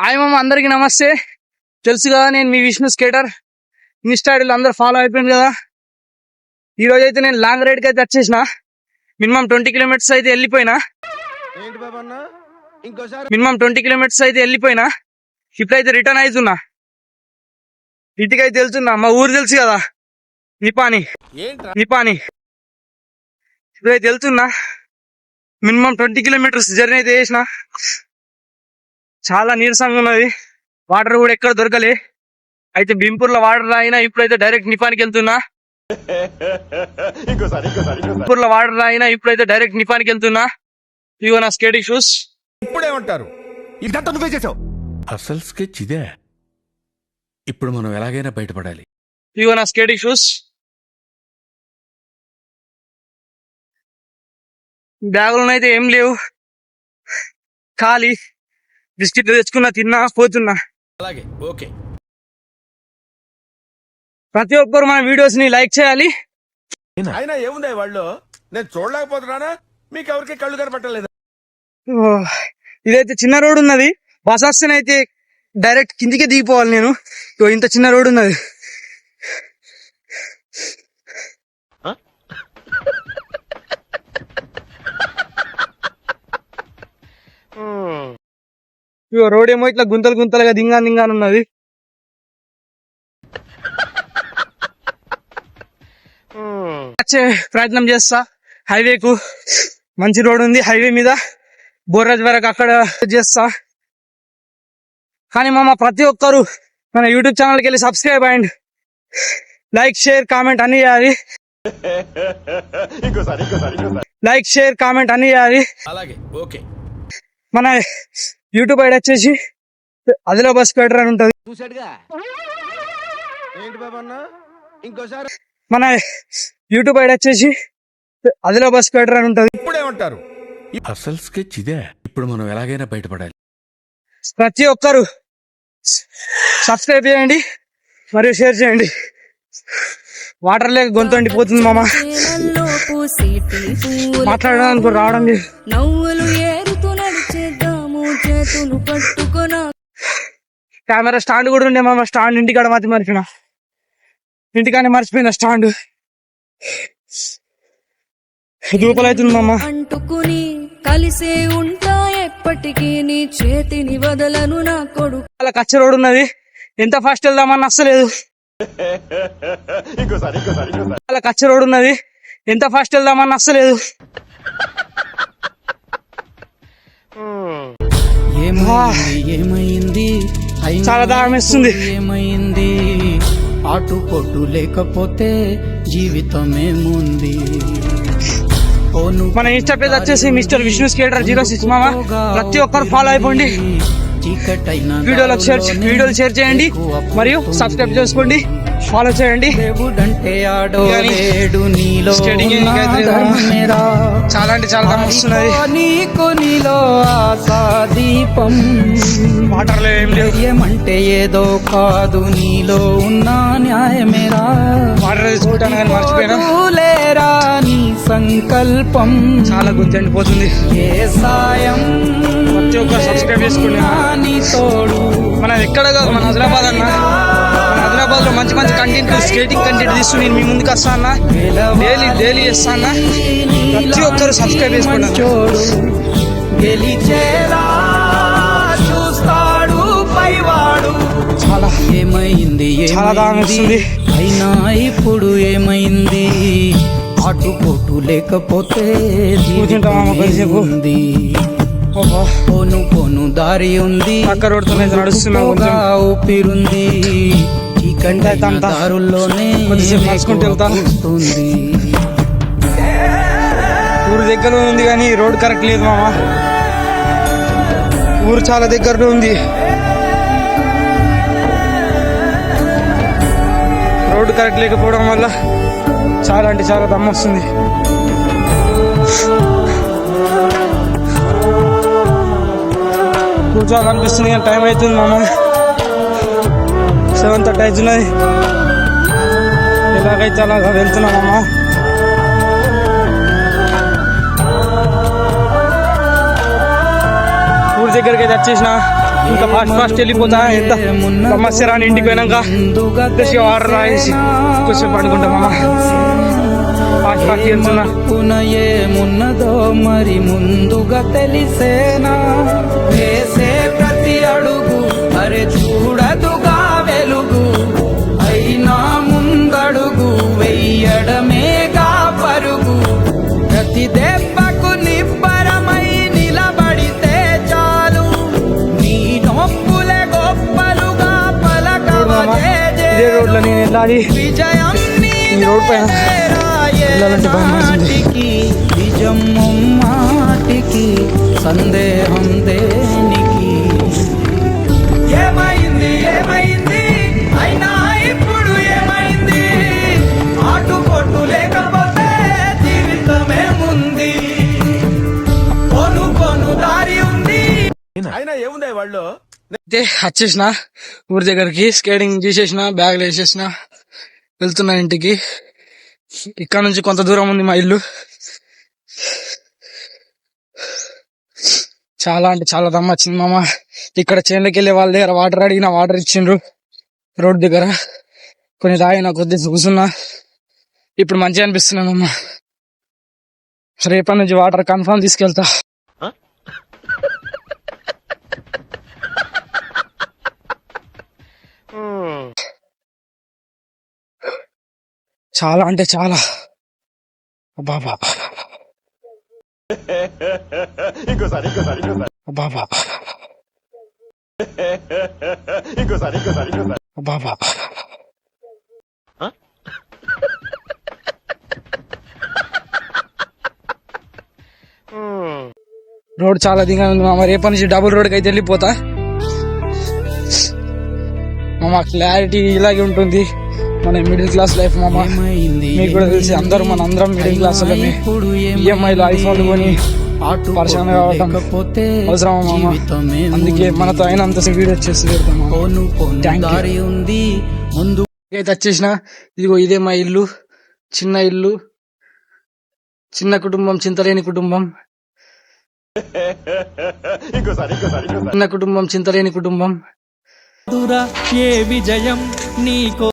Hi మామ, అందరికి నమస్తే. తెలుసు కదా నేను మీ విష్ణు స్కేటర్. ఇన్స్టా ఐడీలో అందరు ఫాలో అయిపోయింది కదా. ఈ రోజు అయితే నేను లాంగ్ రైడ్ కి అయితే వచ్చేసిన. మినిమం 20 కిలోమీటర్స్ అయితే వెళ్ళిపోయినా. ఇప్పుడైతే రిటర్న్ అవుతున్నా. ఇంటికైతే వెళ్తున్నా. మా ఊరు తెలుసు కదా, నిపాని. ఇప్పుడైతే వెళ్తున్నా. మినిమం 20 కిలోమీటర్స్ జర్నీ అయితే చేసిన. చాలా నీరసంగా ఉన్నది. వాటర్ కూడా ఎక్కడ దొరకలే. అయితే బింపూర్లో వాటర్ తాగినా. ఇప్పుడైతే డైరెక్ట్ నిపానికి వెళ్తున్నా. ఇదిగో నా స్కేటింగ్ షూస్. ఇప్పుడేమంటారు, ఇదంతా నువ్వే చేసావు. అసలు స్కెచ్ ఇదే. ఇప్పుడు మనం ఎలాగైనా బయటపడాలి. ఇదిగో నా స్కేటింగ్ షూస్. బ్యాగులోనైతే ఏం లేవు, ఖాళీ. బిస్కెట్ తెచ్చుకున్నా, తిన్నా, పోతున్నా. అలాగే, ఓకే. ప్రతి ఒక్కరు మన వీడియోస్ ని లైక్ చేయాలి. అయినా ఏముంది వాళ్ళు, నేను చూడలేకపోతున్నానా? మీకు ఎవరికి కళ్ళు కనపట్టలేదు. ఇదైతే చిన్న రోడ్ ఉన్నది. బస్ వస్తేనైతే డైరెక్ట్ కిందికే దిగిపోవాలి నేను. ఇంత చిన్న రోడ్ ఉన్నది. రోడ్ ఏమో ఇట్లా గుంతలు గుంతలుగా దింగానున్నది. వచ్చే ప్రయత్నం చేస్తా. హైవేకు మంచి రోడ్ ఉంది. హైవే మీద బోర్రాజ్ వరకు అక్కడ చేస్తా. కానీ ప్రతి ఒక్కరు మన యూట్యూబ్ ఛానల్కి వెళ్ళి subscribe and like, share, comment అన్ని చేయాలి. అలాగే, ఓకే. మన యూట్యూబ్ ఐడి వచ్చేసి ఆదిలాబాద్ స్కేటర్ అని ఉంటది. మన యూట్యూబ్ ఐడి వచ్చేసి ఆదిలాబాద్ స్కేటర్ అని ఉంటది. ఇప్పుడేమంటారు, అసలు స్కెచ్ ఇదే. ఇప్పుడు మనం ఎలాగైనా బయటపడాలి. ప్రతి ఒక్కరు సబ్స్క్రైబ్ చేయండి మరియు షేర్ చేయండి. వాటర్ లేక గొంతు అండిపోతుంది మామ. మాట్లాడడానికి రావడం లేదు. కెమెరా స్టాండ్ కూడా ఉండే మామ. స్టాండ్ ఇంటికాడ మర్చిపోయిన స్టాండ్. దూపలైతుంది మామ. అంటుకుని కలిసే ఉంటా ఎప్పటికీ, నీ చేతిని వదలను నా కొడుకు. అలా కచ్చ రోడ్ ఉన్నది. ఎంత ఫాస్ట్ వెళ్దామని అస్సలేదు. అలా కచ్చ రోడ్ ఉన్నది. ఎంత ఫాస్ట్ వెళ్దామని అస్సలేదు. ఏమైంది చాలా దాహం వేస్తుంది. ఏమైంది, ఆటుపోటు లేకపోతే జీవితమేముంది. మన ఇన్స్టా పేజ్ వచ్చేసి మిస్టర్ విష్ణు స్కేటర్ 06 మామ. ప్రతి ఒక్కరు ఫాలో అయిపోండి. వీడియోలు షేర్ చేయండి మరియు సబ్స్క్రైబ్ చేసుకోండి, ఫాలో చేయండి. చాలా అంటే చాలా వస్తున్నది. వాటర్ ఏమంటే ఏదో కాదు, నీలో ఉన్న న్యాయమేరా. వాటర్ తీసుకుంటాను కానీ మర్చిపోయినా. లేరా నీ సంకల్పం చాలా గుంతు ఎండిపోతుంది. ఏ సాయం ప్రతి ఒక్కరు సబ్స్క్రైబ్ చేసుకోండి. తోడు మన ఎక్కడ కాదు, మన ఆదిలాబాద్ అన్న. మన ఆదిలాబాద్ లో మంచి మంచి కంటెంట్, స్కేటింగ్ కంటెంట్ తీస్తూ నేను మీ ముందుకు వస్తా అన్న. డైలీ చేస్తా అన్న. ప్రతి ఒక్కరు సబ్స్క్రైబ్ చేసుకోండి. గెలిచేలా చూస్తాడు పైవాడు. చాలా ఏమైంది, చాలా దాహం వేస్తుంది. అయినా ఇప్పుడు ఏమైంది, అటుపోటు లేకపోతే ఉంది. పోను దారి ఉంది, పక్క రోడ్ తో నడుస్తున్నా. ఊపిరుంది. దారుల్లోనే వెళ్తాను. ఊరు దగ్గర ఉంది కానీ రోడ్ కరెక్ట్ లేదు మామ. ఊరు చాలా దగ్గరలో ఉంది. రోడ్డు కరెక్ట్ లేకపోవడం వల్ల చాలా అంటే చాలా దమ్ము వస్తుంది. కూర్చోవాలనిపిస్తుంది కానీ టైం అవుతుంది మామ. 7:30 అవుతున్నది. ఎలాగైతే అలాగా వెళ్తున్నామమ్మా. ఊరి దగ్గరికి అయితే వచ్చేసిన. ఇంకా ఫాస్ట్ ఫాస్ట్ వెళ్ళిపోతా. ఎంత సమస్య రాని ఇంటికి పోయినాక ఫ్రెష్గా వాటర్ రాసి కొంచెం పడుకుంటా మామ. ఫాస్ట్ ఫాస్ట్ వెళ్తున్నా. ఏమున్నదో మరి ముందుగా తెలిసేనా వేసే ప్రతి అడుగు అరే చూడదుగా వెలుగు అయినా ముందడుగు వెయ్యడమేగా పరుగు ప్రతి దెబ్బకు నిబ్బరమై నిలబడితే చాలు నీ నొప్పులే గొప్పలుగా పలకవజే ఇదే రోడ్లో నేను వెళ్ళాలి. విజయం ఈ రోడ్ పైన వెళ్ళాలంటే భయం వేస్తుంది. మాటికి నిజం మాటికి సందేహం దేనికి ఏమైంది ఏమైంది అయినా ఇప్పుడు ఏమైంది ఆటుపోటు లేకపోతే జీవితమే ముంది కొను కొను దారి ఉంది. అయినా ఏముంది వాళ్ళు అయితే వచ్చేసిన ఊరి దగ్గరికి. స్కేటింగ్ చేసేసిన, బ్యాగ్లు వేసేసిన, వెళ్తున్నా ఇంటికి. ఇక్కడ నుంచి కొంత దూరం ఉంది మా ఇల్లు. చాలా అంటే చాలా దమ్మ వచ్చింది మామ. ఇక్కడ చేనులోకి వెళ్ళే వాళ్ళ దగ్గర వాటర్ అడిగిన, వాటర్ ఇచ్చిండ్రు రోడ్ దగ్గర. కొన్ని తాగిన, కొద్ది కూర్చున్నా. ఇప్పుడు మంచిగా అనిపిస్తున్నానమ్మా. రేపటి నుంచి వాటర్ కన్ఫర్మ్ తీసుకెళ్తా. చాలా అంటే చాలా బాబా ఇంకోసారి బాబా బాబా రోడ్ చాలా దిగా ఉంది మామ. రేపటి నుంచి డబుల్ రోడ్కి అయితే వెళ్ళిపోతా మామ. క్లారిటీ ఇలాగే ఉంటుంది మన మిడిల్ క్లాస్ లైఫ్ మామ. మీకు కూడా తెలిసి అందరూ మన అందరం మిడిల్ క్లాస్ వాళ్ళమే. ఈఎంఐలో ఐఫోన్లు కొని పరిశాన కావటం అవసరమా మామ? అందుకే మనతో అయినంత వీడియో చేసి పెడతాం ముందు అయితే వచ్చేసిన. ఇదిగో ఇదే మా ఇల్లు. చిన్న ఇల్లు, చిన్న కుటుంబం, చింతలేని కుటుంబం. చిన్న కుటుంబం, చింతలేని కుటుంబం. ఏ విజయం నీకో